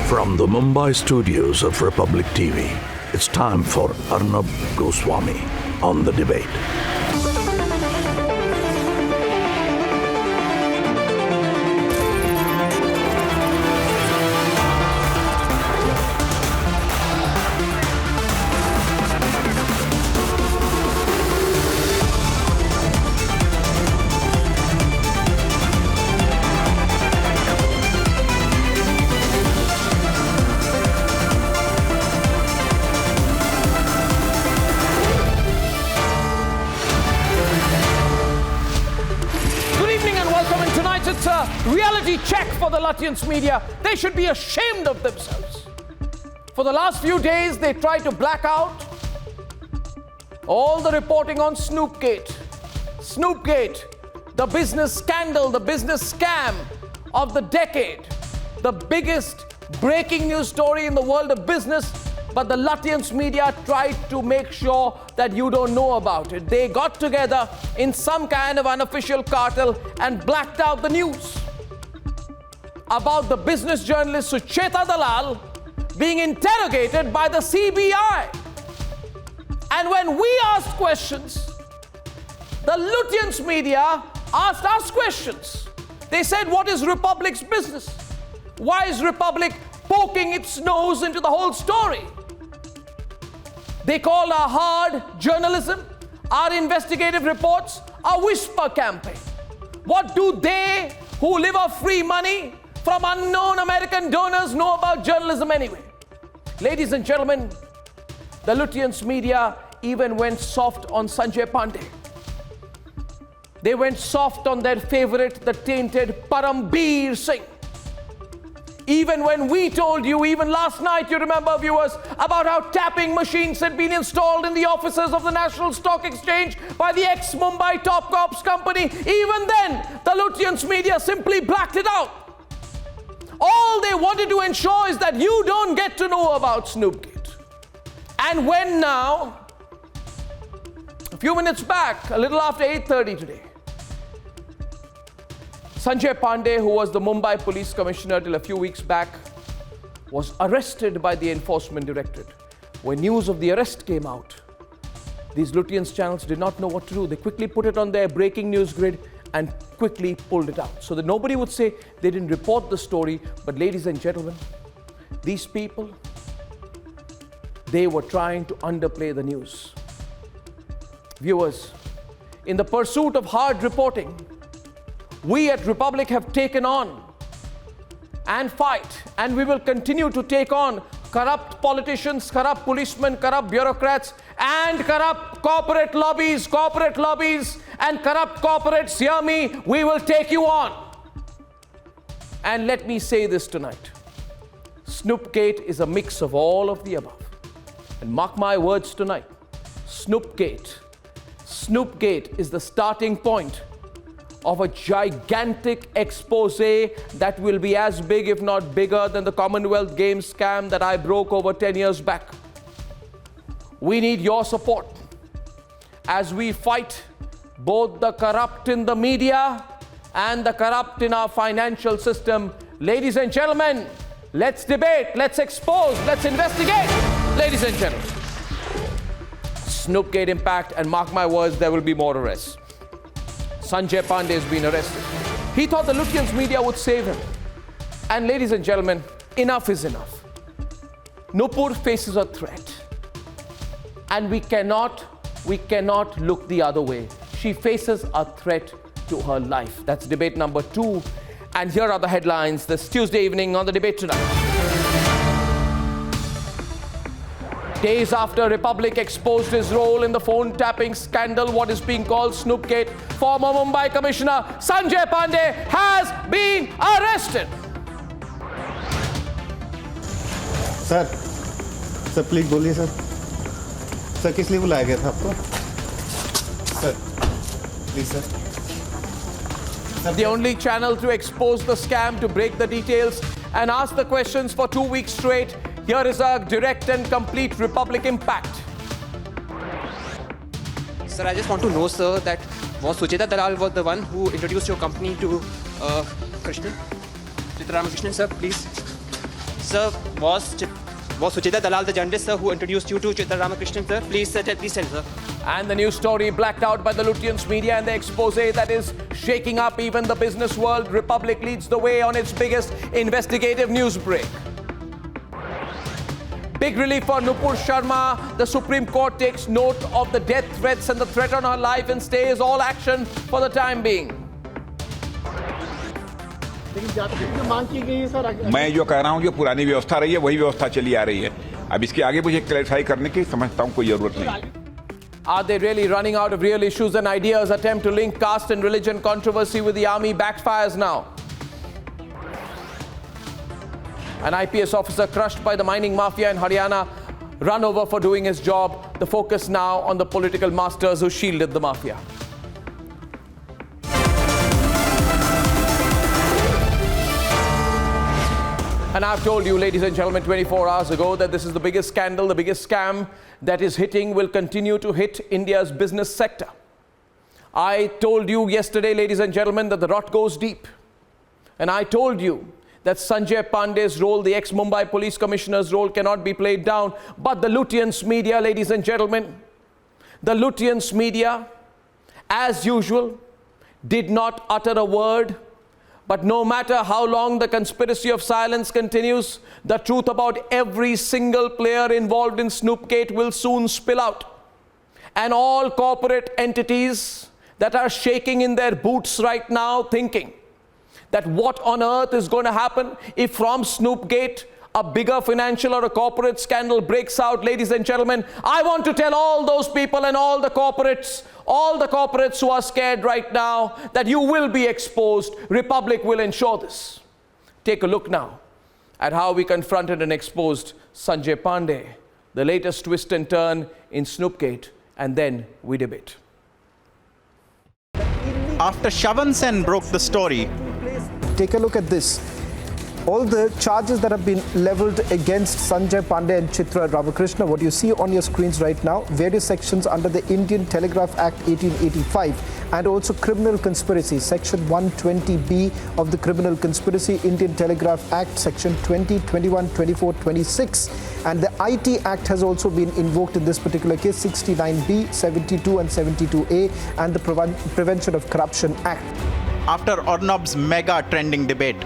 From the Mumbai studios of Republic TV, it's time for Arnab Goswami on The Debate. Reality check for the Lutyens media. They should be ashamed of themselves. For the last few days, they tried to black out all the reporting on Snoopgate. Snoopgate, the business scandal, the business scam of the decade. The biggest breaking news story in the world of business, but the Lutyens media tried to make sure that you don't know about it. They got together in some kind of unofficial cartel and blacked out the news about the business journalist Sucheta Dalal being interrogated by the CBI. And when we asked questions, the Lutyens media asked us questions. They said, what is Republic's business? Why is Republic poking its nose into the whole story? They call our hard journalism, our investigative reports, a whisper campaign. What do they, who live off free money from unknown American donors, know about journalism anyway? Ladies and gentlemen, the Lutyens media even went soft on Sanjay Pandey. They went soft on their favorite, the tainted Parambir Singh. Even when we told you, even last night, you remember, viewers, about how tapping machines had been installed in the offices of the National Stock Exchange by the Ex-Mumbai top cops company, even then, the Lutyens media simply blacked it out. All they wanted to ensure is that you don't get to know about Snoopgate. And when now, a few minutes back, a little after 8:30 today, Sanjay Pandey, who was the Mumbai police commissioner till a few weeks back, was arrested by the enforcement directorate. When news of the arrest came out, these Lutyens channels did not know what to do. They quickly put it on their breaking news grid and quickly pulled it out so that nobody would say they didn't report the story. But ladies and gentlemen, these people, they were trying to underplay the news. Viewers, in the pursuit of hard reporting, we at Republic have taken on and fight, and we will continue to take on corrupt politicians, corrupt policemen, corrupt bureaucrats, and corrupt corporate lobbies and corrupt corporates. Hear me, we will take you on. And let me say this tonight. Snoopgate is a mix of all of the above. And mark my words tonight, Snoopgate is the starting point of a gigantic expose that will be as big, if not bigger, than the Commonwealth Games scam that I broke over 10 years back. We need your support as we fight both the corrupt in the media and the corrupt in our financial system. Ladies and gentlemen, let's debate, let's expose, let's investigate. Ladies and gentlemen, Snoopgate impact, and mark my words, there will be more arrests. Sanjay Pandey has been arrested. He thought the Lutyens media would save him. And ladies and gentlemen, enough is enough. Nupur faces a threat. And we cannot look the other way. She faces a threat to her life. That's debate number 2. And here are the headlines this Tuesday evening on The Debate Tonight. Days after Republic exposed his role in the phone tapping scandal, what is being called Snoopgate, former Mumbai Commissioner Sanjay Pandey has been arrested. Sir please बोलिए sir किस लिए बुलाया गया था आपको sir please sir The only channel to expose the scam, to break the details and ask the questions for 2 weeks straight. Here is a direct and complete Republic impact. Sir, I just want to know, sir, that was Sucheta Dalal was the one who introduced your company to Krishnan? Ramakrishnan, sir, please. Sir, was Sucheta Dalal the journalist, sir, who introduced you to Chitra Ramakrishnan, sir? Please, sir, please tell, sir. And the news story blacked out by the Lutyens media and the expose that is shaking up even the business world. Republic leads the way on its biggest investigative news break. Big relief for Nupur Sharma. The Supreme Court takes note of the death threats and the threat on her life and stays all action for the time being. मैं जो कह रहा हूँ जो पुरानी व्यवस्था रही है वही व्यवस्था चली आ रही है अब इसके आगे मुझे क्लैरिफाई करने की समझता हूँ कोई जरूरत नहीं Are they really running out of real issues and ideas? Attempt to link caste and religion controversy with the army backfires now. An IPS officer crushed by the mining mafia in Haryana, run over for doing his job. The focus now on the political masters who shielded the mafia. And I've told you, ladies and gentlemen, 24 hours ago that this is the biggest scandal, the biggest scam that is hitting, will continue to hit India's business sector. I told you yesterday, ladies and gentlemen, that the rot goes deep. And I told you that Sanjay Pandey's role, the ex-Mumbai police commissioner's role, cannot be played down. But the Lutyens media, ladies and gentlemen, the Lutyens media, as usual, did not utter a word. But no matter how long the conspiracy of silence continues, the truth about every single player involved in Snoopgate will soon spill out. And all corporate entities that are shaking in their boots right now thinking that what on earth is going to happen if from Snoopgate a bigger financial or a corporate scandal breaks out, ladies and gentlemen, I want to tell all those people and all the corporates who are scared right now that you will be exposed. Republic will ensure this. Take a look now at how we confronted and exposed Sanjay Pandey, the latest twist and turn in Snoopgate, and then we debate. After Shavan Sen broke the story, take a look at this. All the charges that have been leveled against Sanjay Pandey and Chitra Ramakrishna, what you see on your screens right now, various sections under the Indian Telegraph Act 1885 and also criminal conspiracy, section 120B of the criminal conspiracy, Indian Telegraph Act, section 20, 21, 24, 26. And the IT Act has also been invoked in this particular case, 69B, 72 and 72A, and the Prevention of Corruption Act. After Arnab's mega trending debate,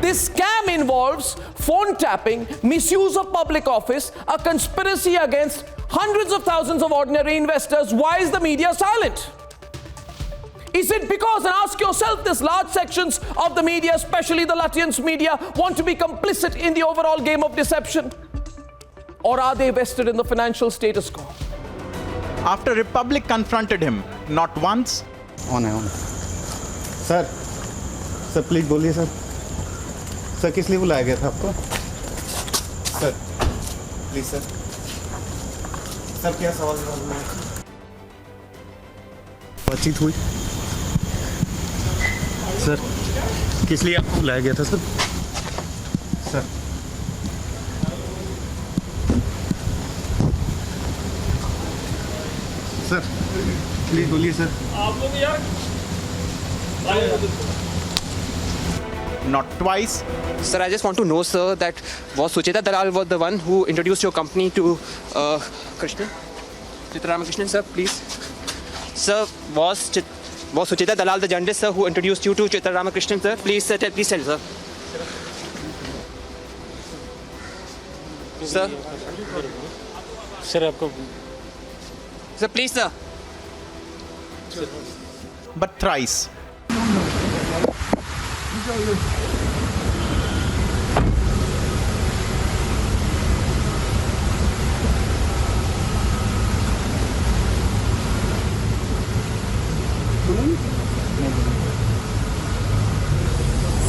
this scam involves phone tapping, misuse of public office, a conspiracy against hundreds of thousands of ordinary investors. Why is the media silent? Is it because, and ask yourself this, large sections of the media, especially the Lutyens media, want to be complicit in the overall game of deception? Or are they vested in the financial status quo? After Republic confronted him, not once, on है sir please बोलिए sir किस लिए बुलाया गया था आपको sir please sir क्या सवाल बातचीत हुई सर किस लिए आपको बुलाया गया था सर सर प्लीज बोलिए सर आप लोग यार not twice. Sir, I just want to know, sir, that was Sucheta Dalal was the one who introduced your company to Chitra Ramakrishnan, sir, please. Sir, was Sucheta Dalal the journalist, sir, who introduced you to Chitra Ramakrishnan, sir? Please, sir, please tell, sir. Sir? Sir आपको Sir, please, sir. But thrice.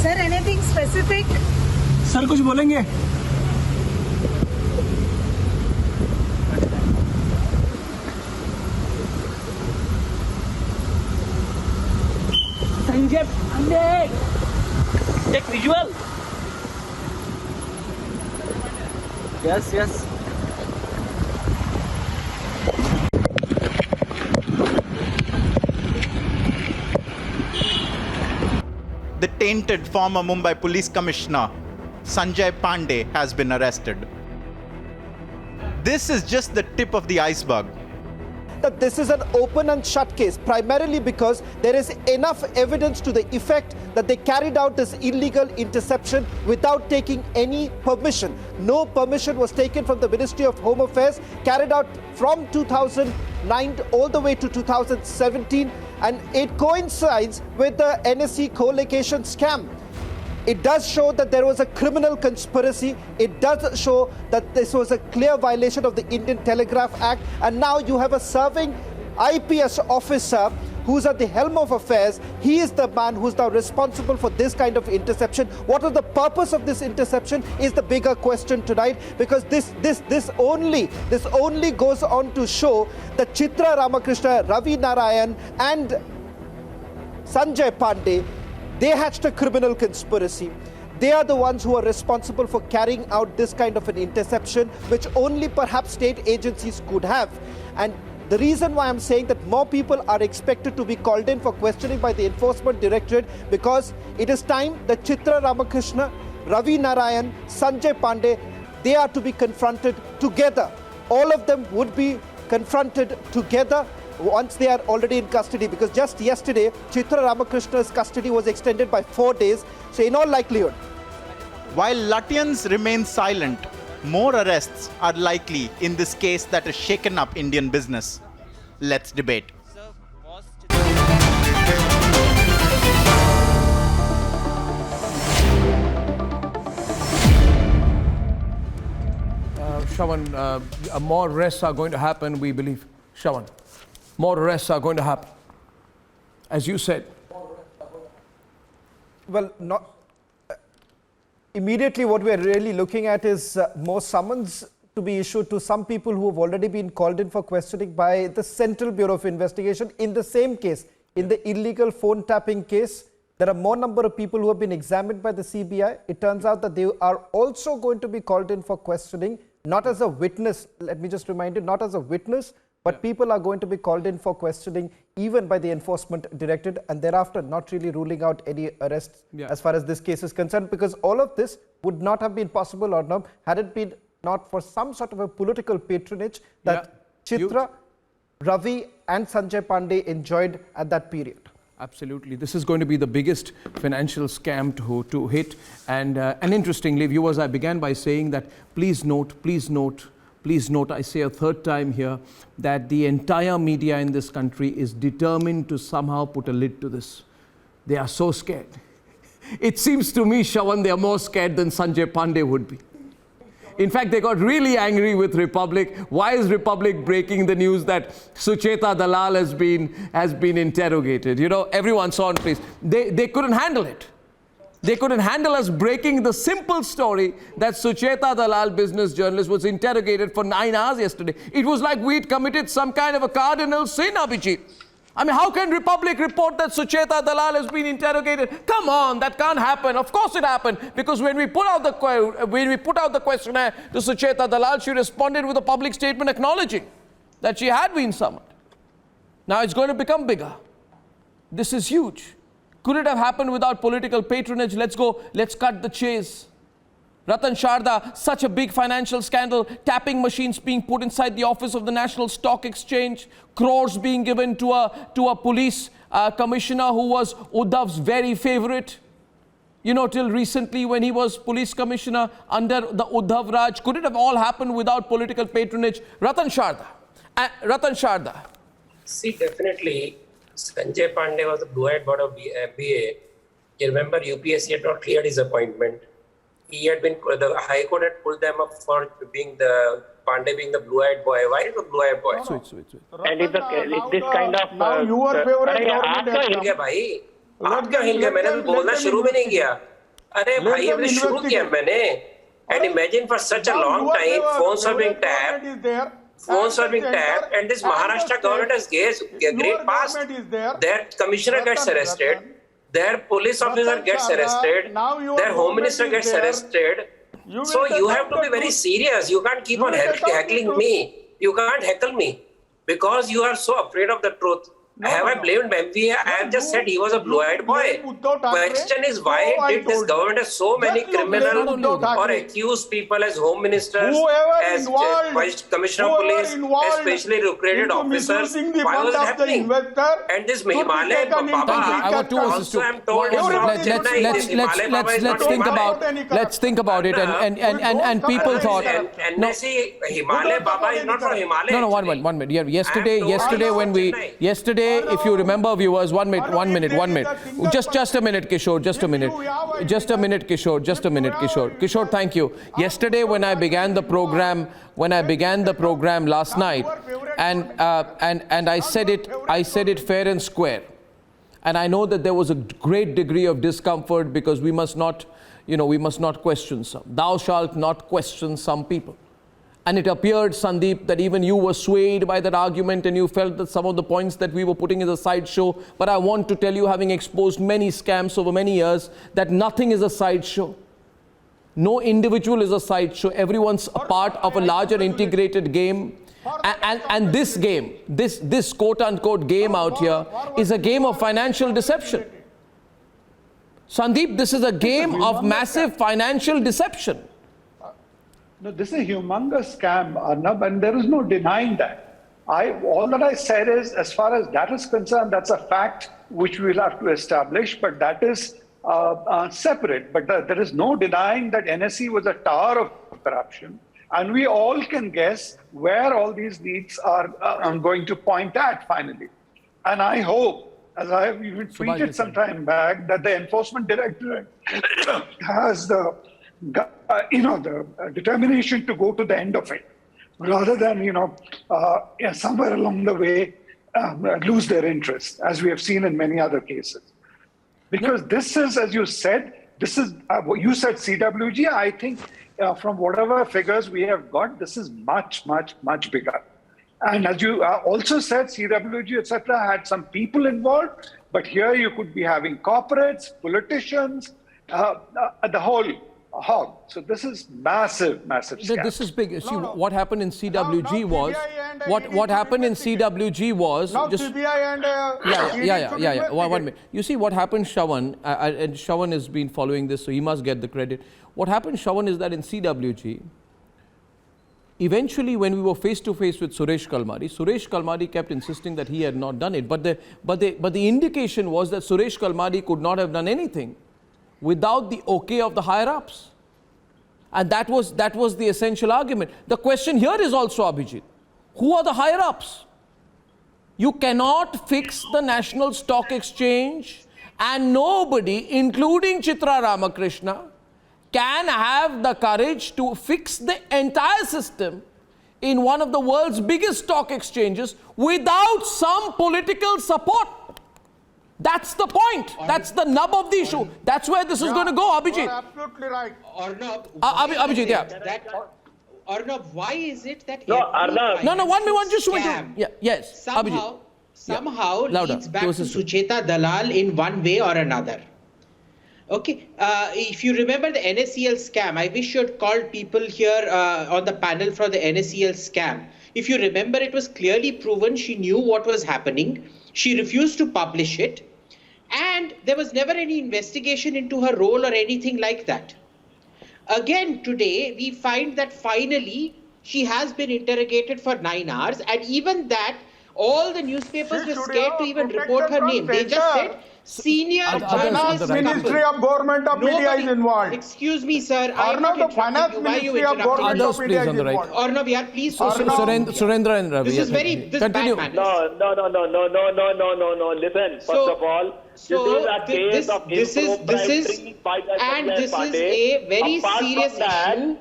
Sir, anything specific? सर कुछ बोलेंगे Sanjay Pandey take visual yes The tainted former Mumbai police commissioner Sanjay Pandey has been arrested. This is just the tip of the iceberg. That this is an open and shut case, primarily because there is enough evidence to the effect that they carried out this illegal interception without taking any permission. No permission was taken from the Ministry of Home Affairs, carried out from 2009 all the way to 2017, and it coincides with the NSE co-location scam. It does show that there was a criminal conspiracy. It does show that this was a clear violation of the Indian Telegraph Act. And now you have a serving IPS officer who's at the helm of affairs. He is the man who's now responsible for this kind of interception. What was the purpose of this interception is the bigger question tonight, because this only goes on to show that Chitra Ramakrishna, Ravi Narayan and Sanjay Pandey, they hatched a criminal conspiracy. They are the ones who are responsible for carrying out this kind of an interception, which only perhaps state agencies could have. And the reason why I'm saying that more people are expected to be called in for questioning by the Enforcement Directorate, because it is time that Chitra Ramakrishna, Ravi Narayan, Sanjay Pandey, they are to be confronted together. All of them would be confronted together once they are already in custody, because just yesterday Chitra Ramakrishna's custody was extended by 4 days. So in all likelihood, While Lutyens remain silent, more arrests are likely in this case that has shaken up Indian business. Let's debate. Shravan, more arrests are going to happen, we believe. Shravan, more arrests are going to happen. As you said. well, not immediately what we are really looking at is more summons to be issued to some people who have already been called in for questioning by the Central Bureau of Investigation in the same case, in the illegal phone tapping case. There are more number of people who have been examined by the CBI. It turns out that they are also going to be called in for questioning, not as a witness. Let me just remind you, not as a witness, but people are going to be called in for questioning even by the Enforcement Directorate, and thereafter not really ruling out any arrests as far as this case is concerned, because all of this would not have been possible, Arnab, had it been not for some sort of a political patronage that Chitra, Ravi and Sanjay Pandey enjoyed at that period. Absolutely. This is going to be the biggest financial scam to hit. And interestingly, viewers, I began by saying that please note, I say a third time here, that the entire media in this country is determined to somehow put a lid to this. They are so scared. It seems to me, Shravan, they are more scared than Sanjay Pandey would be. In fact, they got really angry with Republic. Why is Republic breaking the news that Sucheta Dalal has been interrogated? You know, everyone saw on face. They couldn't handle it. They couldn't handle us breaking the simple story that Sucheta Dalal, business journalist, was interrogated for 9 hours yesterday. It was like we'd committed some kind of a cardinal sin, Abhijit. I mean, how can Republic report that Sucheta Dalal has been interrogated? Come on, that can't happen. Of course it happened, because when we put out the questionnaire to Sucheta Dalal, she responded with a public statement acknowledging that she had been summoned. Now it's going to become bigger. This is huge. Could it have happened without political patronage? Let's cut the chase. Ratan Sharda, such a big financial scandal, tapping machines being put inside the office of the National Stock Exchange, crores being given to a police commissioner who was Uddhav's very favorite. You know, till recently when he was police commissioner under the Uddhav Raj. Could it have all happened without political patronage? Ratan Sharda. See, definitely, Sanjay Pandey was the blue-eyed bird of MBA. You remember UPSC had not cleared his appointment. He had been, the High Court had pulled them up for being the, Pandey being the blue-eyed boy. Why is the blue-eyed boy? Sweet. And it's this kind of... Now your favorite government has हिल गया भाई, आप क्यों हिल गए? मैंने तो बोलना शुरू में नहीं किया. अरे भाई हमने शुरू किया मैंने. And imagine for such a long time, phones are being tapped, and this Maharashtra government has great past. Their commissioner gets arrested, their police officer gets arrested, their home minister gets arrested. So you have to be very serious. You can't keep on heckling me. You can't heckle me because you are so afraid of the truth. Have I blamed MV? I have just said he was a blue-eyed boy. Question is, why did this government have so many criminal or accused people as Home Ministers, as Vice Commissioner of Police, as specially recruited officers? Why was it happening? And this Himalaya Baba, I got two also I'm told is from Chennai. This Himalaya Baba is not Himalaya. Let's think about it. And people thought. NSE Himalaya Baba is not from Himalaya. No, 1 minute. Yeah, yesterday, if you remember, viewers, 1 minute. Just a minute, Kishore. Just a minute, Kishore. Kishore, thank you. Yesterday, when I began the program last night, and I said it fair and square. And I know that there was a great degree of discomfort because we must not question some. Thou shalt not question some people. And it appeared, Sandeep, that even you were swayed by that argument and you felt that some of the points that we were putting is a sideshow. But I want to tell you, having exposed many scams over many years, that nothing is a sideshow. No individual is a sideshow. Everyone's a part of a larger integrated game. And this game, this quote-unquote game out here is a game of financial deception. Sandeep, this is a game of massive financial deception. No, this is a humongous scam, Arnab, and there is no denying that. All that I said is, as far as that is concerned, that's a fact which we will have to establish, but that is separate. But there is no denying that NSE was a tower of corruption, and we all can guess where all these leads are going to point at finally. And I hope, as I have even tweeted some time back, that the Enforcement Directorate has the determination to go to the end of it, rather than, somewhere along the way lose their interest, as we have seen in many other cases. Because this is, as you said, you said CWG. I think from whatever figures we have got, this is much, much, much bigger. And as you also said, CWG, etc., had some people involved, but here you could be having corporates, politicians, the whole hog. So this is massive scam. This is big. See, what happened in CWG was, what happened in CWG was, now just, CBI and yeah. 1 minute. You see, what happened, Shravan, and Shravan has been following this, so he must get the credit. What happened, Shravan, is that in CWG, eventually, when we were face to face with Suresh Kalmari kept insisting that he had not done it. But the indication was that Suresh Kalmari could not have done anything without the okay of the higher ups. And that was the essential argument. The question here is also, Abhijit, who are the higher ups? You cannot fix the National Stock Exchange, and nobody, including Chitra Ramakrishna, can have the courage to fix the entire system in one of the world's biggest stock exchanges without some political support. That's the point. That's the nub of the issue. That's where this is going to go, Abhijit. Absolutely right. Arnab, Abhijit, yeah. Arnab, why is it that Arnab. No, 1 minute, just wait. Yeah, yes, somehow Louder. leads back to Sucheta Dalal in one way or another? Okay, if you remember the NSCL scam, I wish you had called people here on the panel for the NSCL scam. If you remember, it was clearly proven she knew what was happening. She refused to publish it. And there was never any investigation into her role or anything like that. Again, today, we find that finally she has been interrogated for 9 hours. And even that, all the newspapers were scared to even report her name. They just said, senior journalist Ministry of Government of Media is involved. Excuse me, sir. Arnab, the Finance Ministry of Government of Media is involved. Arnab, yeah, please. Surendra and Ravi. This is very continue. bad No. Listen, first of all, this is a very serious issue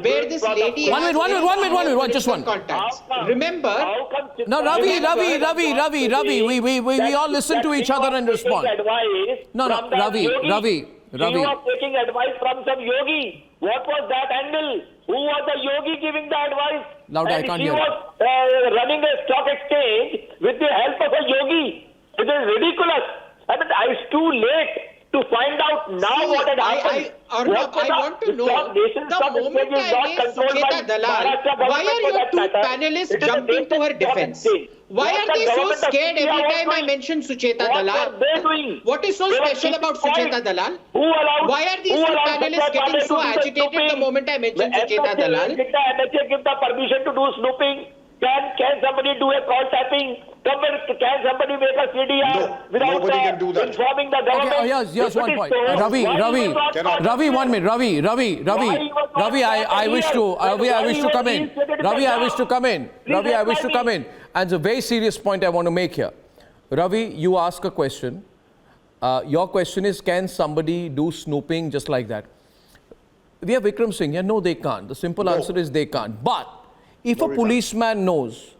where this lady. One minute, just one. Contacts. Remember. No, Ravi. We all listen to each other and respond. No, Ravi. He was taking advice from some yogi. What was that angle? Who was the yogi giving the advice? Louder, I can't hear. He was running a stock exchange with the help of a yogi. It is ridiculous. I mean, it's too late. to find out now what had happened. Arnab, I want to know, the moment I raise Sucheta Dalal, why are your two panelists jumping to her defense? Why are they so scared every time I mention Sucheta Dalal? What is so special about Sucheta Dalal? Why are these two panelists getting so agitated the moment I mention Sucheta Dalal? Did the NHA give the permission to do snooping? Can somebody do a call tapping? Can somebody make a CDR without informing the government? Okay, yes, one point. Ravi, 1 minute. Ravi, I wish to come in. Ravi, I wish to come in. And it's a very serious point I want to make here. Ravi, you ask a question. Your question is, can somebody do snooping just like that? We have Vikram Singh here. No, they can't. The simple answer is they can't. But if a policeman knows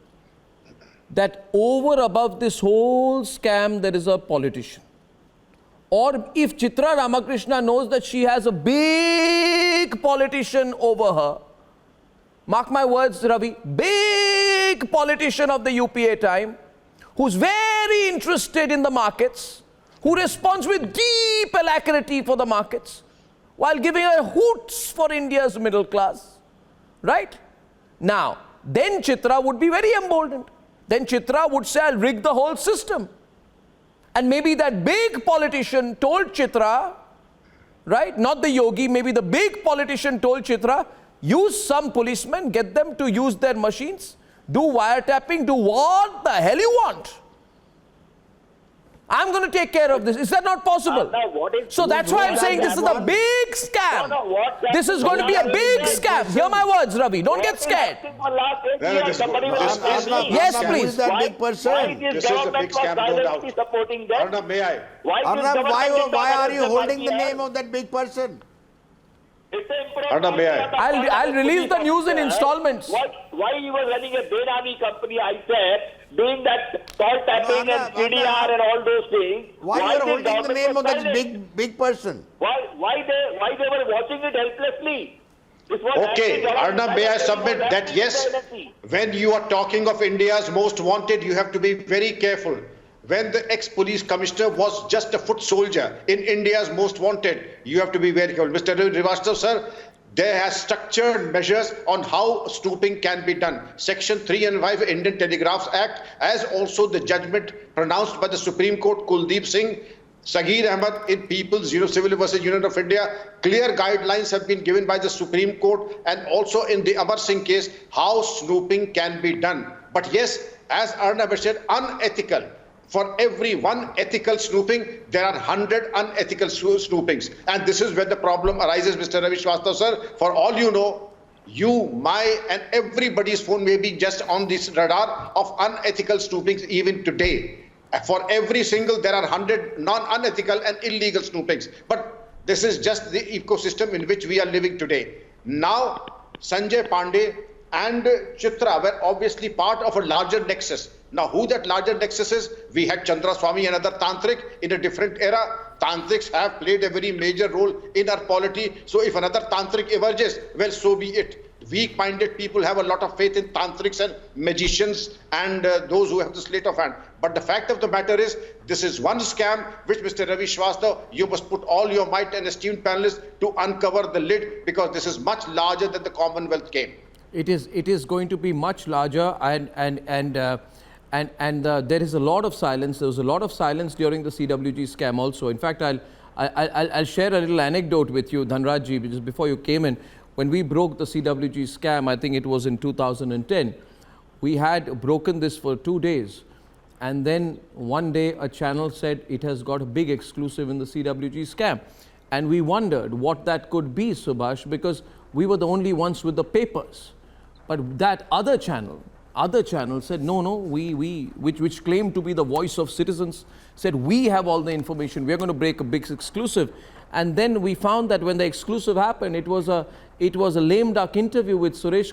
that over above this whole scam there is a politician, or if Chitra Ramakrishna knows that she has a big politician over her, mark my words, Ravi, big politician of the UPA time, who's very interested in the markets, who responds with deep alacrity for the markets, while giving a hoots for India's middle class, right? Now, then Chitra would be very emboldened. Then Chitra would say, I'll rig the whole system. And maybe that big politician told Chitra, right, not the yogi, maybe the big politician told Chitra, use some policemen, get them to use their machines, do wiretapping, do what the hell you want. I'm going to take care of this. Is that not possible? So that's why I'm saying this is a big scam. This is going to be a big scam. Hear my words, Ravi. Don't get scared. Yes, please. Who is that big person? This is a big scam, no doubt. Arnab, may I? Arnab, why are you holding the name of that big person? Arnab, may I? I'll release the news in installments. Why you were running a Benami company, I said, doing that call tapping and CDR and all those things. Why you are holding the name of that big person? Why they were watching it helplessly? Okay, Arnab, may I submit that yes, when you are talking of India's most wanted, you have to be very careful. When the ex-police commissioner was just a foot soldier in India's most wanted, you have to be very careful. Mr. Srivastava, sir, there are structured measures on how snooping can be done. Section 3 and 5 Indian Telegraphs Act, as also the judgment pronounced by the Supreme Court, Kuldeep Singh, Sagir Ahmed in People's Civil versus Union of India, clear guidelines have been given by the Supreme Court, and also in the Amar Singh case, how snooping can be done. But yes, as Arnab said, unethical. For every one ethical snooping, there are 100 unethical snoopings. And this is where the problem arises, Mr. Ravi Srivastava, sir. For all you know, you, my, and everybody's phone may be just on this radar of unethical snoopings even today. For every single, there are 100 non-unethical and illegal snoopings. But this is just the ecosystem in which we are living today. Now, Sanjay, Pandey and Chitra were obviously part of a larger nexus. Now, who that larger nexus is? We had Chandra Swami, another tantric in a different era. Tantrics have played a very major role in our polity. So if another tantric emerges, well, so be it. Weak-minded people have a lot of faith in tantrics and magicians and those who have the sleight of hand. But the fact of the matter is, this is one scam which, Mr. Ravi Srivastava, you must put all your might and esteemed panelists to uncover the lid, because this is much larger than the Commonwealth game. It is going to be much larger, and there is a lot of silence. There was a lot of silence during the CWG scam also. In fact, I'll share a little anecdote with you, Dhanrajji, just before you came in. When we broke the CWG scam, I think it was in 2010, we had broken this for 2 days. And then one day a channel said it has got a big exclusive in the CWG scam. And we wondered what that could be, Subhash, because we were the only ones with the papers. But that other channel said, no, which claimed to be the voice of citizens, said we have all the information, we're going to break a big exclusive. And then we found that when the exclusive happened, it was it was a lame duck interview with Suresh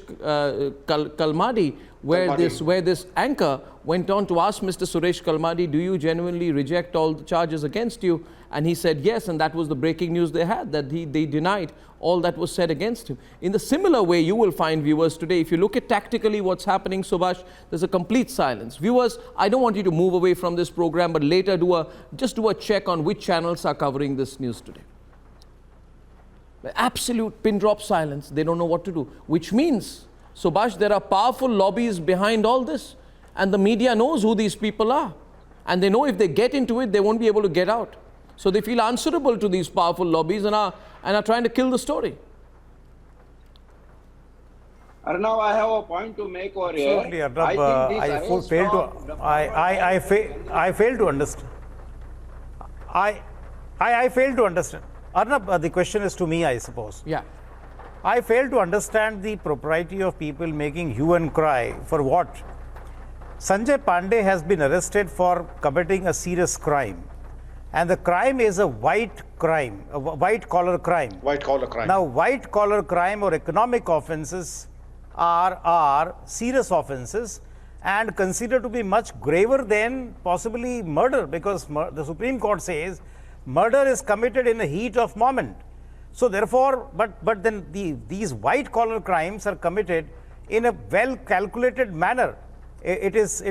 Kalmadi, where this anchor went on to ask Mr. Suresh Kalmadi, do you genuinely reject all the charges against you? And he said yes, and that was the breaking news they had, that they denied all that was said against him. In the similar way, you will find, viewers, today, if you look at tactically what's happening, Subhash, there's a complete silence. Viewers, I don't want you to move away from this program, but later just do a check on which channels are covering this news today. Absolute pin drop silence. They don't know what to do, which means, Subhash, there are powerful lobbies behind all this, and the media knows who these people are, and they know if they get into it, they won't be able to get out. So they feel answerable to these powerful lobbies and are trying to kill the story. Arnab, I have a point to make over here. Certainly, Arnab, I fail to understand. I fail to understand. Arnab, the question is to me, I suppose. Yeah. I fail to understand the propriety of people making hue and cry for what? Sanjay Pandey has been arrested for committing a serious crime. And the crime is a white crime, a white-collar crime. White-collar crime. Now, white-collar crime or economic offences are serious offences and considered to be much graver than possibly murder, because the Supreme Court says murder is committed in the heat of moment. So therefore, but then these white-collar crimes are committed in a well-calculated manner. It is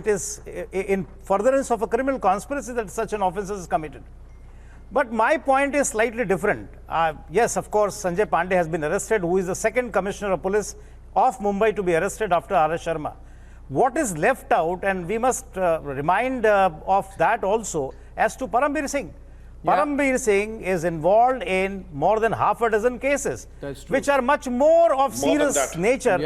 in furtherance of a criminal conspiracy that such an offence is committed. But my point is slightly different. Yes, of course, Sanjay Pandey has been arrested, who is the second Commissioner of Police of Mumbai to be arrested after R.S. Sharma. What is left out, and we must remind of that also, as to Parambir Singh. Yeah. Parambir Singh is involved in more than half a dozen cases, which are much more of serious nature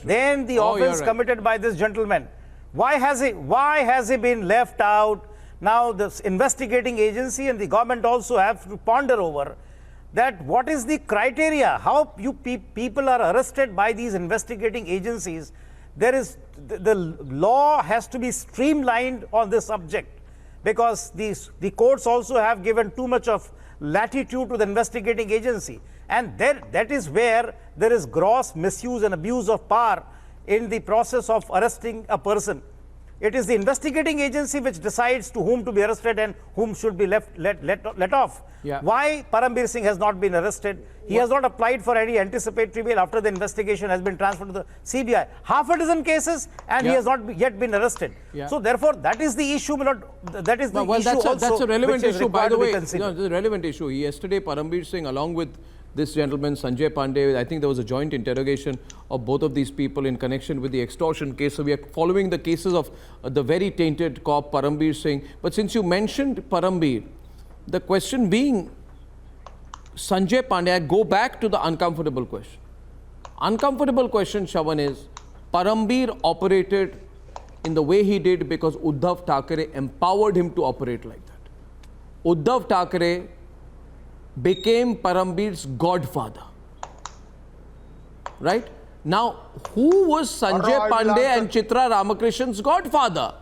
than the offence committed by this gentleman. Why has he been left out? Now the investigating agency and the government also have to ponder over that. What is the criteria? How you people are arrested by these investigating agencies? There is the law has to be streamlined on this subject, because the courts also have given too much of latitude to the investigating agency, and that is where there is gross misuse and abuse of power in the process of arresting a person. It is the investigating agency which decides to whom to be arrested and whom should be let off. Yeah. Why Parambir Singh has not been arrested? He has not applied for any anticipatory bail after the investigation has been transferred to the CBI. Half a dozen cases, and he has not yet been arrested. Yeah. So therefore, that is the issue. That is the issue. That's a relevant issue, by the way. No, it's a relevant issue. Yesterday, Parambir Singh, along with this gentleman, Sanjay Pandey, I think there was a joint interrogation of both of these people in connection with the extortion case. So we are following the cases of the very tainted cop Parambir Singh. But since you mentioned Parambir, the question being, Sanjay Pandey, I go back to the uncomfortable question. Uncomfortable question, Shravan, is Parambir operated in the way he did because Uddhav Thackeray empowered him to operate like that. Uddhav Thackeray became Parambir's godfather. Right? Now, who was Sanjay Pandey and Chitra Ramakrishnan's godfather?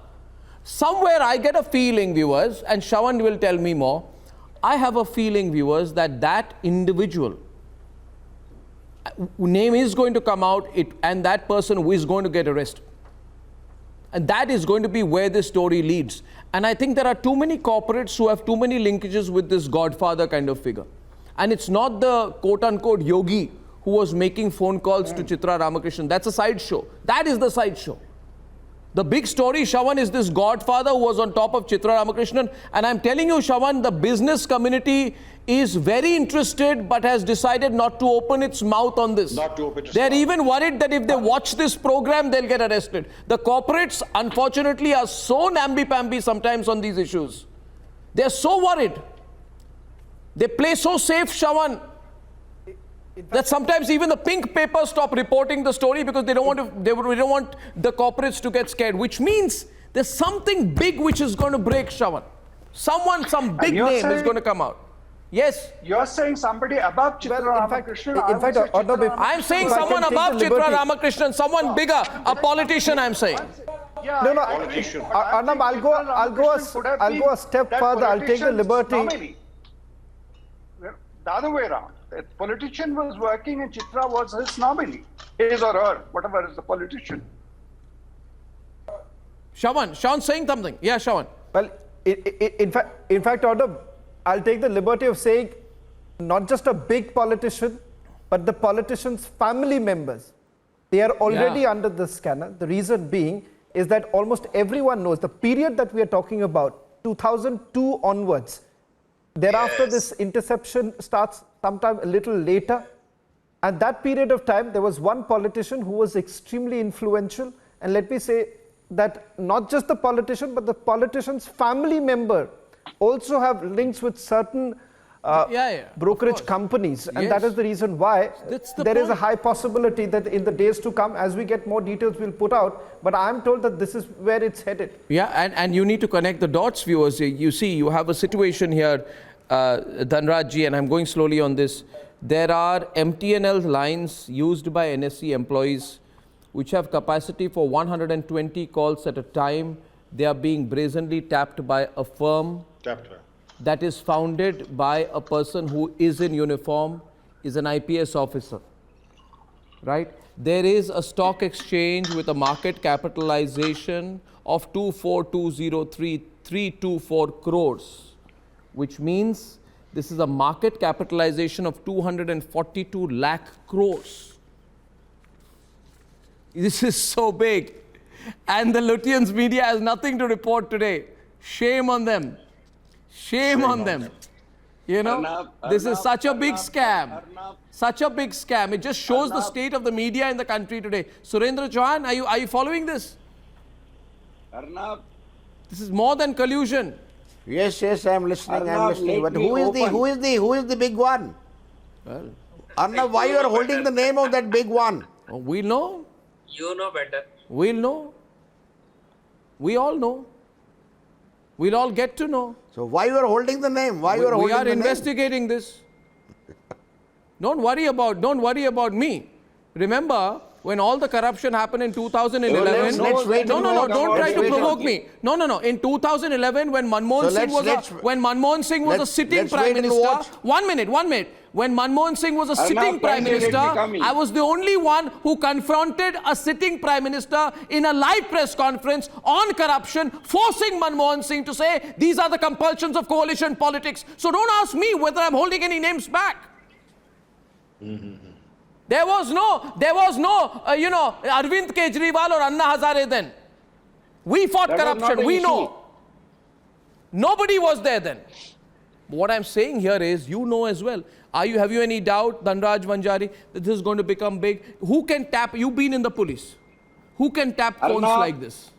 Somewhere I get a feeling, viewers, and Shravan will tell me more, I have a feeling, viewers, that individual name is going to come out, and that person who is going to get arrested. And that is going to be where this story leads. And I think there are too many corporates who have too many linkages with this godfather kind of figure. And it's not the quote-unquote yogi who was making phone calls to Chitra Ramakrishnan. That's a sideshow. That is the sideshow. The big story, Shravan, is this godfather who was on top of Chitra Ramakrishnan. And I'm telling you, Shravan, the business community is very interested but has decided not to open its mouth on this. They're even worried that if they watch this program, they'll get arrested. The corporates, unfortunately, are so namby-pamby sometimes on these issues. They're so worried. They play so safe, Shravan, that sometimes even the pink papers stop reporting the story because they don't want the corporates to get scared, which means there's something big which is going to break, Shravan. Some big name is going to come out. Yes. You're saying somebody above Chitra Ramakrishnan. I'm saying someone above Chitra Ramakrishnan, someone bigger, a politician, I'm saying. Yeah, no, Arnab, I'll go a step further. I'll take the liberty. The other way around. A politician was working and Chitra was his nominee, his or her, whatever is the politician. Shawan's saying something. Yeah, Shawan. Well, in fact, Arnab, I'll take the liberty of saying not just a big politician, but the politician's family members. They are already under the scanner. The reason being is that almost everyone knows the period that we are talking about, 2002 onwards. Thereafter, this interception starts sometime a little later. At that period of time, there was one politician who was extremely influential. And let me say that not just the politician, but the politician's family member also have links with certain brokerage companies. And that is the reason why there is a high possibility that in the days to come, as we get more details, we'll put out. But I'm told that this is where it's headed. Yeah, and you need to connect the dots, viewers. You see, you have a situation here, Dhanrajji, and I'm going slowly on this. There are MTNL lines used by NSE employees which have capacity for 120 calls at a time. They are being brazenly tapped by a firm that is founded by a person who is in uniform, is an IPS officer, right? There is a stock exchange with a market capitalization of 24,203,324 crores, which means this is a market capitalization of 242 lakh crores. This is so big. And the Lutyens media has nothing to report today. Shame on them. Shame on them. You know, this is such a big scam. Such a big scam. It just shows the state of the media in the country today. Surendra Chauhan, are you following this? Arnab. This is more than collusion. Yes, I'm listening. But who is the big one? Well, Arnab, why you are holding the name of that big one? Oh, we'll know. You know better. We'll know. We all know. We'll all get to know. So why you are holding the name? Why you are holding the name? We are investigating this. Don't worry about me. Remember, when all the corruption happened in 2011. Let's wait. Don't try to provoke me. No. In 2011, when Manmohan Singh was a sitting prime minister. 1 minute. When Manmohan Singh was a sitting prime minister, I was the only one who confronted a sitting prime minister in a live press conference on corruption, forcing Manmohan Singh to say these are the compulsions of coalition politics. So don't ask me whether I'm holding any names back. There was no, Arvind Kejriwal or Anna Hazare then. We fought corruption, we know. Nobody was there then. What I'm saying here is, you know as well. Have you any doubt, Dhanraj Vanjari, that this is going to become big? Who can tap, you've been in the police. Who can tap phones like this?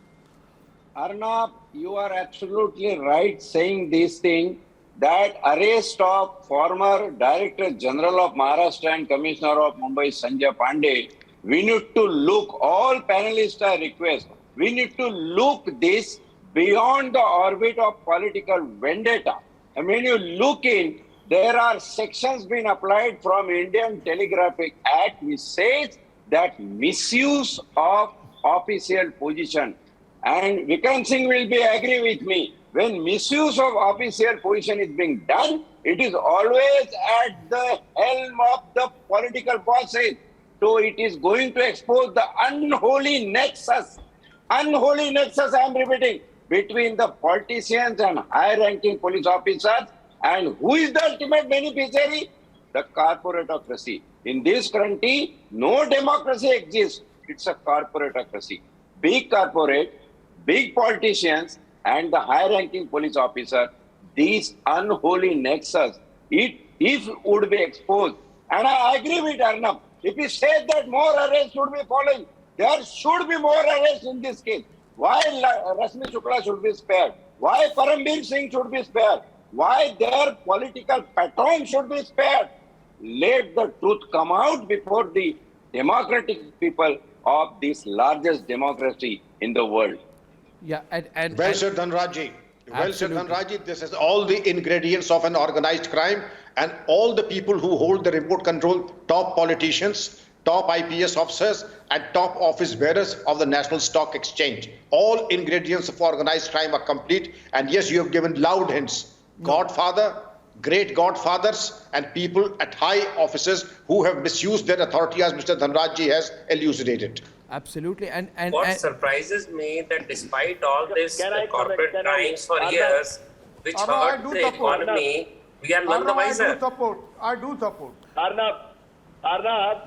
Arnab, you are absolutely right saying this thing, that arrest of former Director General of Maharashtra and Commissioner of Mumbai, Sanjay Pandey, we need to look, all panelists I request, we need to look this beyond the orbit of political vendetta. And when you look in, there are sections being applied from Indian Telegraphic Act which says that misuse of official position. And Vikram Singh will be agree with me. When misuse of official position is being done, it is always at the helm of the political bosses. So it is going to expose the unholy nexus I am repeating, between the politicians and high-ranking police officers. And who is the ultimate beneficiary? The corporatocracy. In this country, no democracy exists. It's a corporatocracy. Big corporate, big politicians, and the high-ranking police officer, these unholy nexus, if would be exposed. And I agree with Arnab. If he says that more arrests should be following, there should be more arrests in this case. Why Rashmi Shukla should be spared? Why Parambir Singh should be spared? Why their political patron should be spared? Let the truth come out before the democratic people of this largest democracy in the world. Yeah, well said, Dhanrajji. Well said, Dhanrajji. This is all the ingredients of an organized crime, and all the people who hold the remote control, top politicians, top IPS officers, and top office bearers of the National Stock Exchange. All ingredients of organized crime are complete. And yes, you have given loud hints. Godfather, great godfathers and people at high offices who have misused their authority, as Mr. Dhanrajji has elucidated. Absolutely. And what surprises me that despite all this corporate crimes for years, which hurt the economy, we are none the wiser. I do support. Arnab.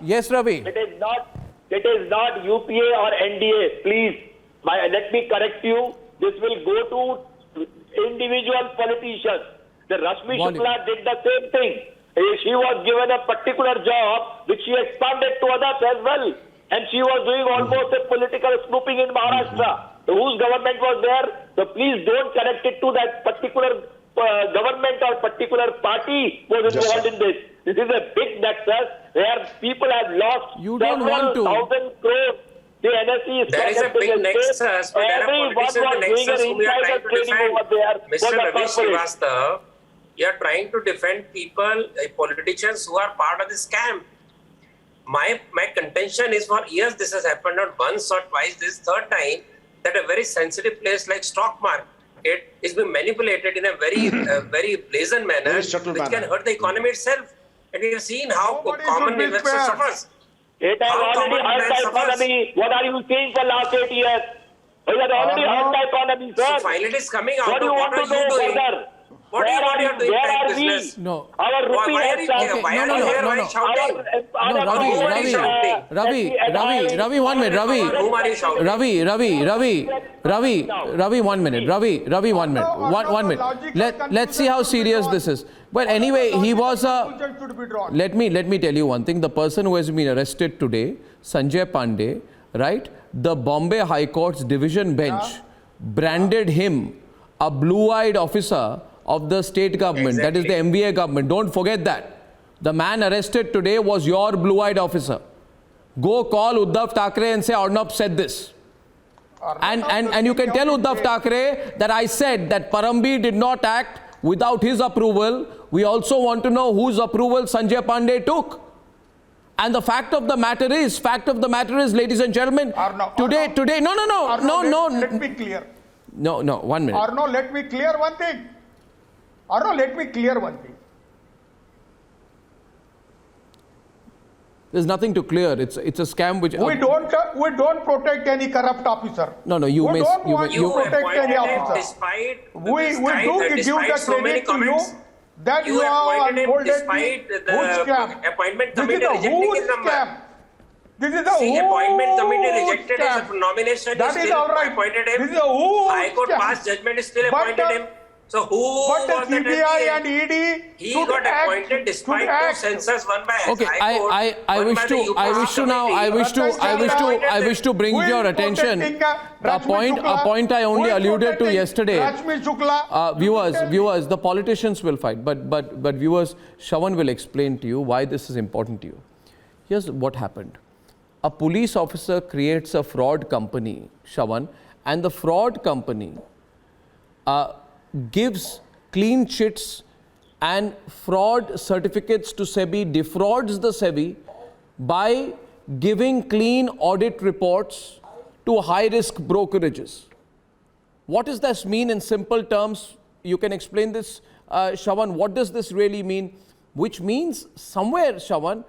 Yes, Ravi. It is not UPA or NDA. Please, let me correct you. This will go to individual politicians. The Rashmi Shukla did the same thing. She was given a particular job which she expanded to others as well. And she was doing almost a political snooping in Maharashtra. Whose government was there? So please don't connect it to that particular government or particular party was involved in this. This is a big nexus where people have lost several thousand crores. The NSE is there is a big nexus, but there are politicians in the nexus whom you are trying to defend. Mr. Ravi Srivastava, you are trying to defend people, politicians who are part of the scam. My contention is for years this has happened not once or twice, this is third time that a very sensitive place like stock market is being manipulated in a very very brazen manner, which can hurt the economy itself. And we have seen how common investors suffers. It has already hurt the economy. What are you saying for last 8 years? It has already hurt the economy, sir. So finally it is coming out. What do you want to know further? What do you want to do in business? No. Our rupee has Ravi, 1 minute. Ravi, 1 minute. Ravi, 1 minute. 1 minute. Let's see how serious this is. Well, anyway, he was a... Let me tell you one thing. The person who has been arrested today, Sanjay Pandey, right? The Bombay High Court's division bench branded him a blue-eyed officer of the state government, that is the MVA government. Don't forget that. The man arrested today was your blue-eyed officer. Go call Uddhav Thackeray and say Arnab said this. And you can tell Uddhav Thackeray that I said that Parambi did not act without his approval. We also want to know whose approval Sanjay Pandey took. And the fact of the matter is, ladies and gentlemen, today, no. Let me clear. No, 1 minute. Arnab, let me clear one thing. There's nothing to clear. It's a scam which... We don't protect any corrupt officer. No, you we may... don't want to protect any officer. Despite we do give the credit to you that you have unfolded despite the appointment committee rejecting his number. This is the appointment committee rejected his nomination. That is all right. Appointed him. This is a High Court passed judgment, still appointed him. So who but was the CBI and ED he got appointed despite two censors won by okay, I wish to bring your attention a point I only alluded to yesterday. Viewers, the politicians will fight, but viewers, Shravan will explain to you why this is important to you. Here's what happened. A police officer creates a fraud company, Shravan, and the fraud company gives clean chits and fraud certificates to SEBI, defrauds the SEBI by giving clean audit reports to high-risk brokerages. What does this mean in simple terms? You can explain this, Shravan. What does this really mean? Which means somewhere, Shravan,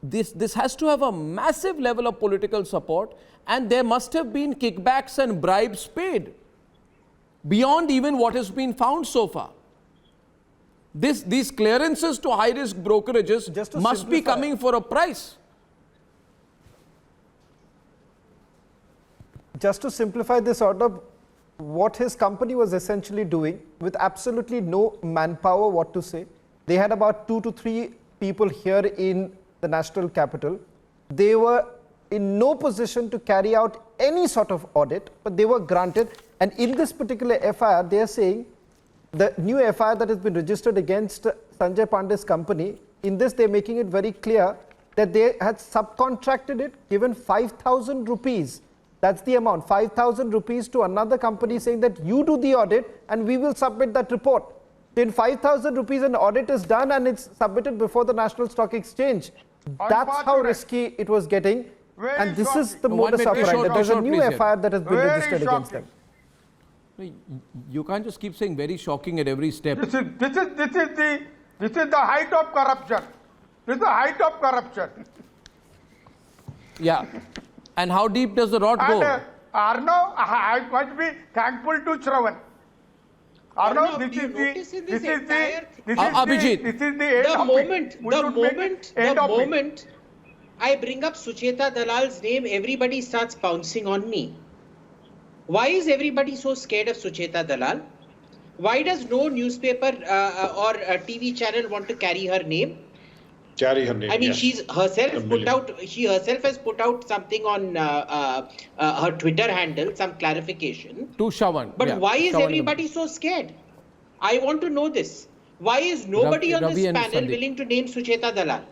this has to have a massive level of political support, and there must have been kickbacks and bribes paid beyond even what has been found so far. These clearances to high-risk brokerages must be coming for a price. Just to simplify this order, what his company was essentially doing with absolutely no manpower, what to say. They had about 2 to 3 people here in the national capital. They were in no position to carry out any sort of audit, but they were granted. And in this particular FIR, they are saying the new FIR that has been registered against Sanjay Pandey's company, in this they're making it very clear that they had subcontracted it, given 5,000 rupees. That's the amount, 5,000 rupees to another company, saying that you do the audit and we will submit that report. Then 5,000 rupees an audit is done and it's submitted before the National Stock Exchange. That's how risky it was getting. And this is the modus operandi. There's a new FIR that has been registered against them. You can't just keep saying very shocking at every step. This is This is the height of corruption. This is the height of corruption. Yeah. And how deep does the rot go? And Arnab, I must be thankful to Shravan. Arnab, this is the moment I bring up Sucheta Dalal's name, everybody starts pouncing on me. Why is everybody so scared of Sucheta Dalal? Why does no newspaper or TV channel want to carry her name? Carry her name. I mean, yes. she herself has put out something on her Twitter handle, some clarification. To Shravan. But why is everybody so scared? I want to know this. Why is nobody on this panel willing to name Sucheta Dalal?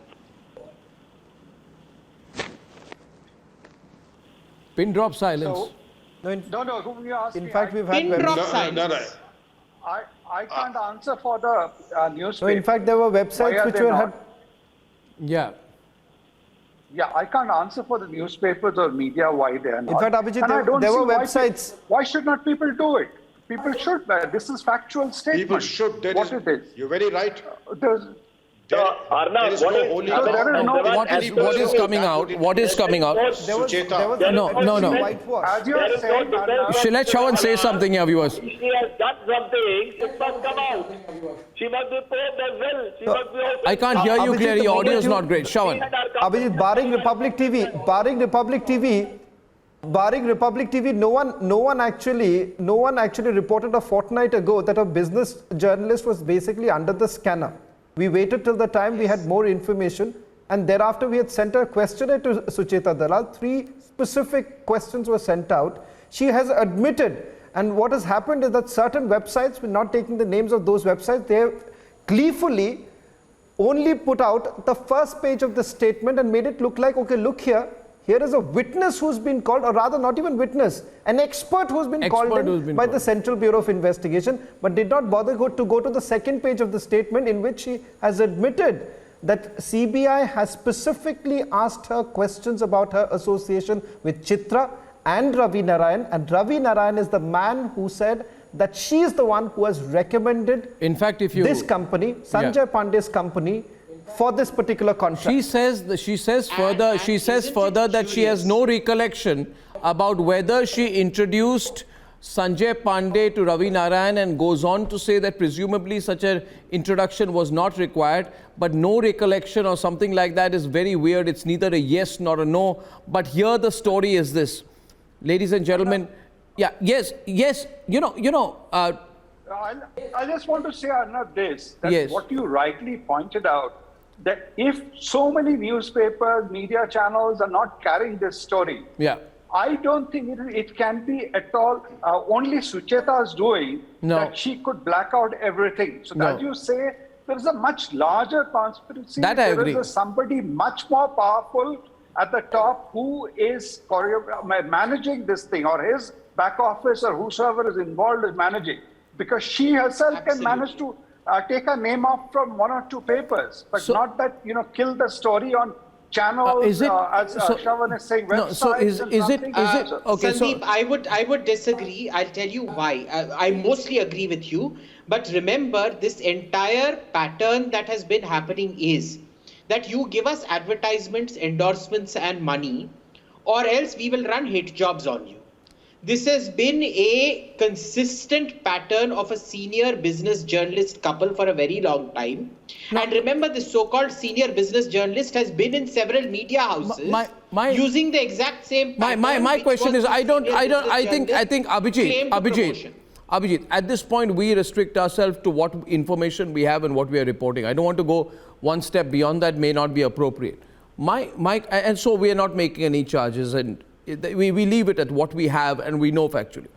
Pin drop silence. No, whom you asked in fact, we've had pin drop silence. I can't answer for the newspaper. No, in fact, there were websites which were Yeah. Yeah, I can't answer for the newspapers or media why they are not. In fact, Abhijit, there were websites. Why should not people do it? People should. This is factual statement. People should. What it is. You're very right. Arnab, what is coming out? What is coming out? No. As you are saying, Let Shravan say something here, viewers. She has done something. It must come out. She must be probed as well. She must be also. I can't hear you clearly. Your audio is not great. Shravan. Abhijit, barring Republic TV, no one actually reported a fortnight ago that a business journalist was basically under the scanner. We waited till the time we had more information, and thereafter we had sent a questionnaire to Sucheta Dalal. 3 specific questions were sent out. She has admitted, and what has happened is that certain websites, we're not taking the names of those websites, they have gleefully only put out the first page of the statement and made it look like, okay, look here is a witness who's been called, or rather not even witness, an expert who's been called in by the Central Bureau of Investigation, but did not bother to go to the second page of the statement in which she has admitted that CBI has specifically asked her questions about her association with Chitra and Ravi Narayan, and Ravi Narayan is the man who said that she is the one who has recommended this company, Sanjay Pandey's company, for this particular contract. She says further that she has no recollection about whether she introduced Sanjay Pandey to Ravi Narayan, and goes on to say that presumably such an introduction was not required, but no recollection or something like that is very weird. It's neither a yes nor a no. But here the story is this, ladies and gentlemen. Yeah, yes, I just want to say, Arnab, that what you rightly pointed out, that if so many newspapers, media channels are not carrying this story, I don't think it can be at all only Sucheta's doing that she could black out everything. So that you say there is a much larger conspiracy. That I agree. There is somebody much more powerful at the top who is managing this thing, or his back office or whosoever is involved is managing, because she herself can manage to take her name off from 1 or 2 papers, but not that, kill the story on channels, as Shravan is saying, websites. Okay, Sandeep, I would disagree. I'll tell you why. I mostly agree with you. But remember, this entire pattern that has been happening is that you give us advertisements, endorsements and money, or else we will run hit jobs on you. This has been a consistent pattern of a senior business journalist couple for a very long time. And remember, this so-called senior business journalist has been in several media houses using the exact same pattern. My question is, I think Abhijit, at this point we restrict ourselves to what information we have and what we are reporting. I don't want to go one step beyond that, may not be appropriate. And so we are not making any charges, and we leave it at what we have and we know factually.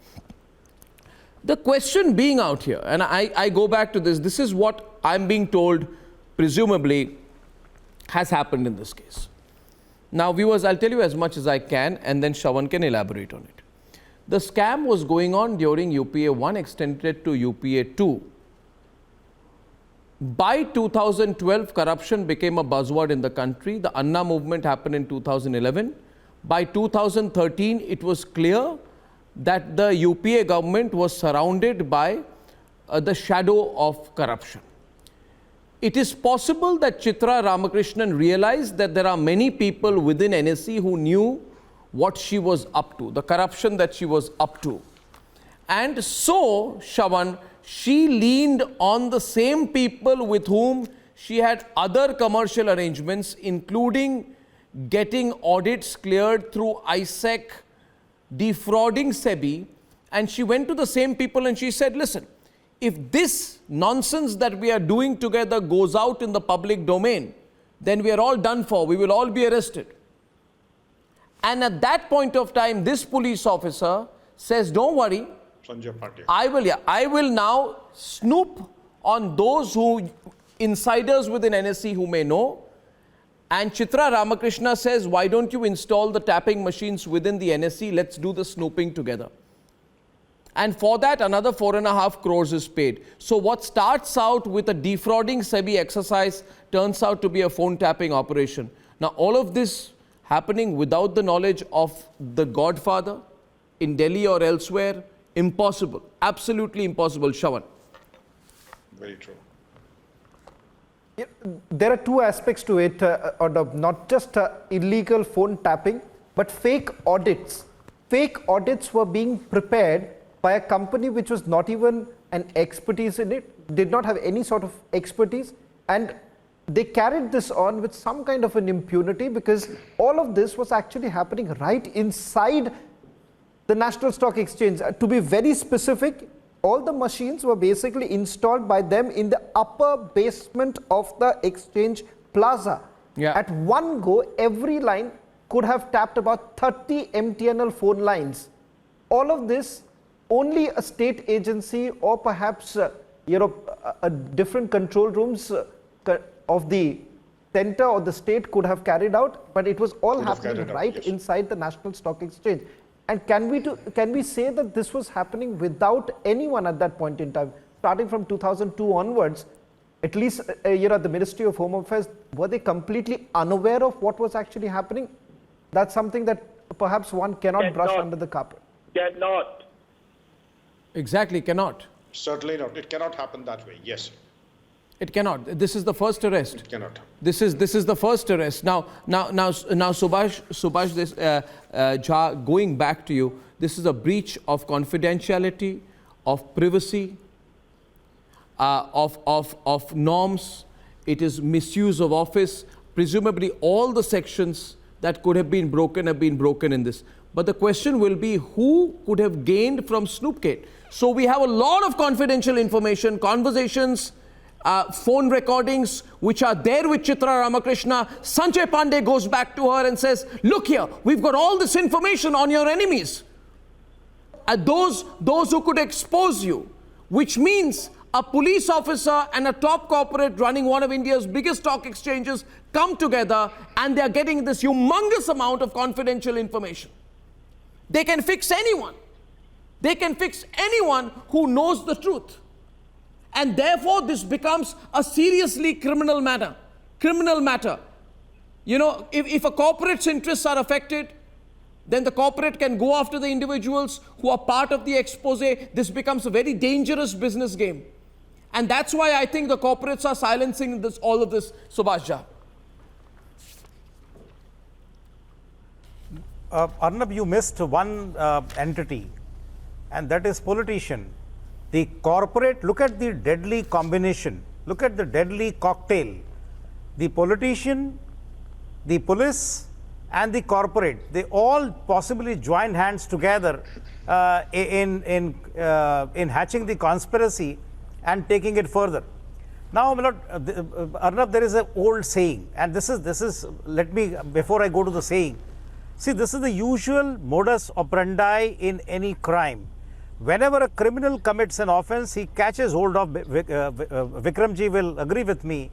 The question being out here, and I go back to this is what I'm being told presumably has happened in this case. Now viewers, I'll tell you as much as I can, and then Shravan can elaborate on it. The scam was going on during UPA 1, extended to UPA 2. By 2012, corruption became a buzzword in the country. The Anna movement happened in 2011. By 2013, it was clear that the UPA government was surrounded by the shadow of corruption. it is possible that Chitra Ramakrishnan realized that there are many people within NSE who knew what she was up to, the corruption that she was up to. And so, Shravan, she leaned on the same people with whom she had other commercial arrangements, including getting audits cleared through ISEC, defrauding SEBI, and she went to the same people and she said, listen, if this nonsense that we are doing together goes out in the public domain, then we are all done for, we will all be arrested. And at that point of time, this police officer says, don't worry, Sanjay Pandey. I will now snoop on those insiders within NSE who may know. And Chitra Ramakrishna says, why don't you install the tapping machines within the NSE? Let's do the snooping together. And for that, another 4.5 crores is paid. So what starts out with a defrauding SEBI exercise turns out to be a phone tapping operation. Now, all of this happening without the knowledge of the godfather in Delhi or elsewhere, impossible. Absolutely impossible, Shravan. Very true. There are two aspects to it, not just illegal phone tapping, but fake audits. Fake audits were being prepared by a company which was not even an expertise in it, did not have any sort of expertise, and they carried this on with some kind of an impunity because all of this was actually happening right inside the National Stock Exchange. To be very specific, all the machines were basically installed by them in the upper basement of the exchange plaza. Yeah. At one go, every line could have tapped about 30 MTNL phone lines. All of this, only a state agency or perhaps a different control rooms of the center or the state could have carried out, but it was all happening right inside the National Stock Exchange. And can we say that this was happening without anyone at that point in time? Starting from 2002 onwards, at least the Ministry of Home Affairs, were they completely unaware of what was actually happening? That's something that perhaps one cannot brush under the carpet. Cannot. Exactly, cannot. Certainly not. It cannot happen that way. Yes. It cannot. This is the first arrest. It cannot. This is the first arrest. Now, Subhash, Jha, going back to you, this is a breach of confidentiality, of privacy, of norms. It is misuse of office. Presumably, all the sections that could have been broken in this. But the question will be, who could have gained from Snoopgate? So we have a lot of confidential information, conversations, phone recordings which are there with Chitra Ramakrishna. Sanjay Pandey goes back to her and says, look here, we've got all this information on your enemies. Those who could expose you, which means a police officer and a top corporate running one of India's biggest stock exchanges come together and they are getting this humongous amount of confidential information. They can fix anyone. They can fix anyone who knows the truth. And therefore, this becomes a seriously criminal matter. You know, if a corporate's interests are affected, then the corporate can go after the individuals who are part of the expose. This becomes a very dangerous business game. And that's why I think the corporates are silencing all of this, Subhash Jha. Arnab, you missed one entity, and that is politician. The corporate, look at the deadly combination, look at the deadly cocktail. The politician, the police, and the corporate, they all possibly joined hands together in hatching the conspiracy and taking it further. Now, Arnab, there is an old saying, and this is, let me, before I go to the saying, see, this is the usual modus operandi in any crime. Whenever a criminal commits an offense, he catches hold of, Vikramji will agree with me,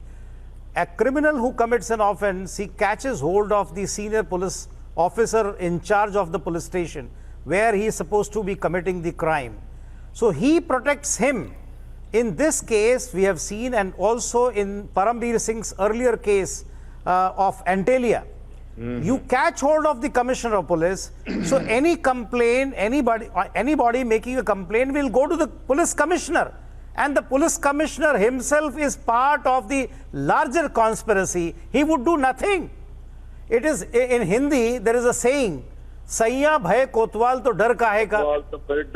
a criminal who commits an offense, he catches hold of the senior police officer in charge of the police station, where he is supposed to be committing the crime. So he protects him. In this case, we have seen, and also in Parambir Singh's earlier case of Antalya, you catch hold of the commissioner of police. So any complaint, anybody making a complaint will go to the police commissioner, and the police commissioner himself is part of the larger conspiracy, he would do nothing. It is, in Hindi, there is a saying, Saiya bhai kotwal to dar kahe ka.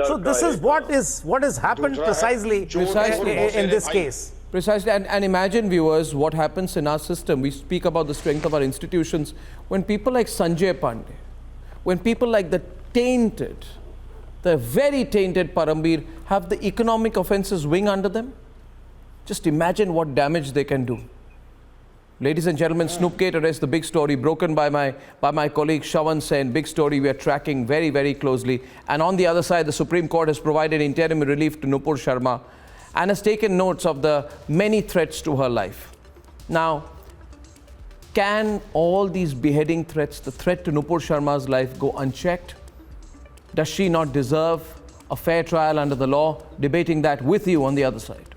So this is what has happened precisely in this case. Precisely, and imagine, viewers, what happens in our system. We speak about the strength of our institutions. When people like Sanjay Pandey, when people like the very tainted Parambir have the economic offences wing under them, just imagine what damage they can do. Ladies and gentlemen, Snoopgate arrest, the big story broken by my colleague Shawan Sen. Big story we are tracking very, very closely. And on the other side, the Supreme Court has provided interim relief to Nupur Sharma and has taken notes of the many threats to her life. Now, can all these beheading threats, the threat to Nupur Sharma's life, go unchecked? Does she not deserve a fair trial under the law? Debating that with you on the other side.